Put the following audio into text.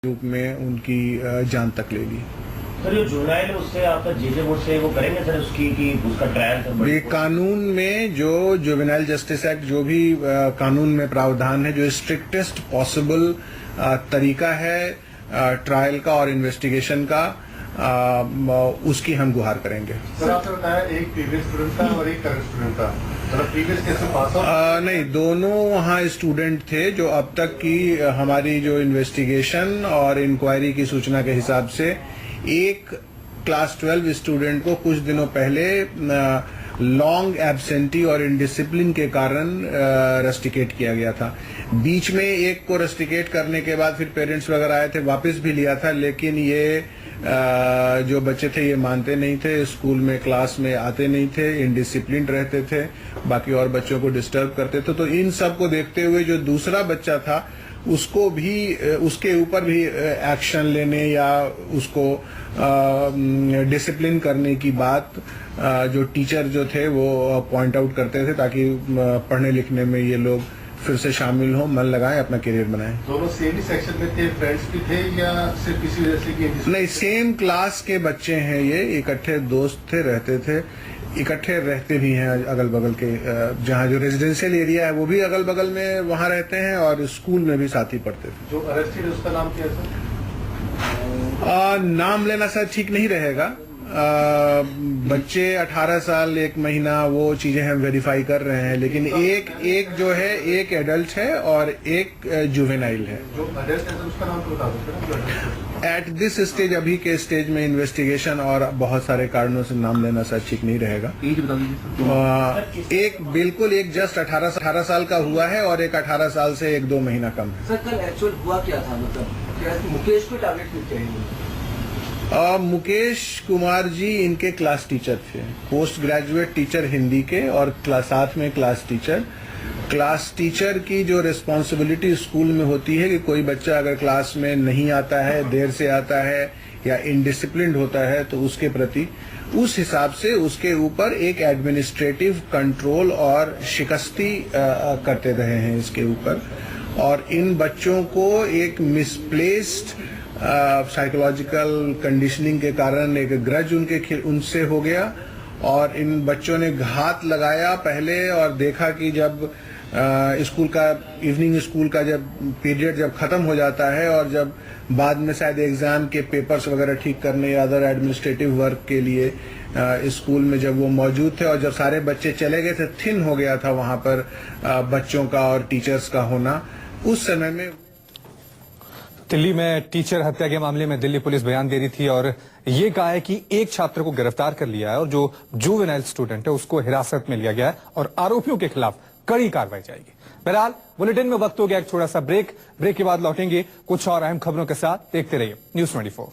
रूप में उनकी जान तक ले ली। सर जो जुवेनाइल है उससे आपका जेजे बोर्ड से वो करेंगे सर उसकी कि उसका ट्रायल ये कानून में जो जुवेनाइल जस्टिस एक्ट जो भी कानून में प्रावधान है, जो स्ट्रिक्टेस्ट पॉसिबल तरीका है ट्रायल का और इन्वेस्टिगेशन का, उसकी हम गुहार करेंगे। सर आपने बताया एक प्रीवियस स्टूडेंट था और एक करंट स्टूडेंट था, मतलब प्रीवियस कैसे पास आउट? नहीं, दोनों वहाँ स्टूडेंट थे जो अब तक की हमारी जो इन्वेस्टिगेशन और इंक्वायरी की सूचना के हिसाब से एक क्लास 12 स्टूडेंट को कुछ दिनों पहले लॉन्ग एब्सेंटी और इनडिसिप्लिन के कारण रस्टिकेट किया गया था। बीच में एक को रस्टिकेट करने के बाद फिर पेरेंट्स वगैरह आए थे, वापस भी लिया था, लेकिन ये जो बच्चे थे ये मानते नहीं थे, स्कूल में क्लास में आते नहीं थे, इनडिसिप्लिन रहते थे, बाकी और बच्चों को डिस्टर्ब करते थे। तो इन सब को देखते हुए जो दूसरा बच्चा था उसको भी, उसके ऊपर भी एक्शन लेने या उसको डिसिप्लिन करने की बात जो टीचर जो थे वो पॉइंट आउट करते थे, ताकि पढ़ने लिखने में ये लोग फिर से शामिल हों, मन लगाएं, अपना करियर बनाएं। दोनों सेम ही सेक्शन में थे, फ्रेंड्स भी थे या सिर्फ किसी वजह से कि? नहीं, सेम क्लास के बच्चे हैं, ये इकट्ठे दोस्त थे, रहते थे, इकट्ठे रहते भी हैं अगल बगल के, जहाँ जो रेजिडेंशियल एरिया है वो भी अगल बगल में वहाँ रहते हैं और स्कूल में भी साथ ही पढ़ते थे। जो अरेस्टेड है उसका नाम क्या है सर? नाम लेना सर ठीक नहीं रहेगा। बच्चे 18 साल 1 महीना वो चीजें हम वेरीफाई कर रहे हैं, लेकिन एक जो है एक एडल्ट है और एक जुवेनाइल है। जो अडल्ट है उसका नाम तो बता दो। एट दिस स्टेज, अभी के स्टेज में इन्वेस्टिगेशन और बहुत सारे कारणों से नाम लेना सर ठीक नहीं रहेगा। एक बिल्कुल एक जस्ट 18 साल का हुआ है और एक 18 साल से 1-2 महीना कम है। सर कल एक्चुअल हुआ क्या था, मतलब मुकेश को टारगेट क्यों किया? मुकेश कुमार जी इनके क्लास टीचर थे, पोस्ट ग्रेजुएट टीचर हिंदी के, और साथ में क्लास टीचर की जो रिस्पॉन्सिबिलिटी स्कूल में होती है कि कोई बच्चा अगर क्लास में नहीं आता है, देर से आता है या इनडिसिप्लिन्ड होता है, तो उसके प्रति उस हिसाब से उसके ऊपर एक एडमिनिस्ट्रेटिव कंट्रोल और शिकस्ती करते रहे हैं इसके ऊपर। और इन बच्चों को एक मिसप्लेस्ड साइकोलॉजिकल कंडीशनिंग के कारण एक ग्रज उनसे हो गया और इन बच्चों ने घात लगाया पहले, और देखा कि जब स्कूल का इवनिंग स्कूल का जब पीरियड जब खत्म हो जाता है और जब बाद में शायद एग्जाम के पेपर्स वगैरह ठीक करने या अदर एडमिनिस्ट्रेटिव वर्क के लिए स्कूल में जब वो मौजूद थे और जब सारे बच्चे चले गए थे, थिन हो गया था वहां पर बच्चों का और टीचर्स का होना। उस समय में दिल्ली में टीचर हत्या के मामले में दिल्ली पुलिस बयान दे रही थी और ये कहा है कि एक छात्र को गिरफ्तार कर लिया है और जो जुवेनाइल स्टूडेंट है उसको हिरासत में लिया गया है और आरोपियों के खिलाफ कड़ी कार्रवाई जाएगी। बहरहाल बुलेटिन में वक्त हो गया एक छोटा सा ब्रेक के बाद लौटेंगे कुछ और अहम खबरों के साथ। देखते रहिए News 24।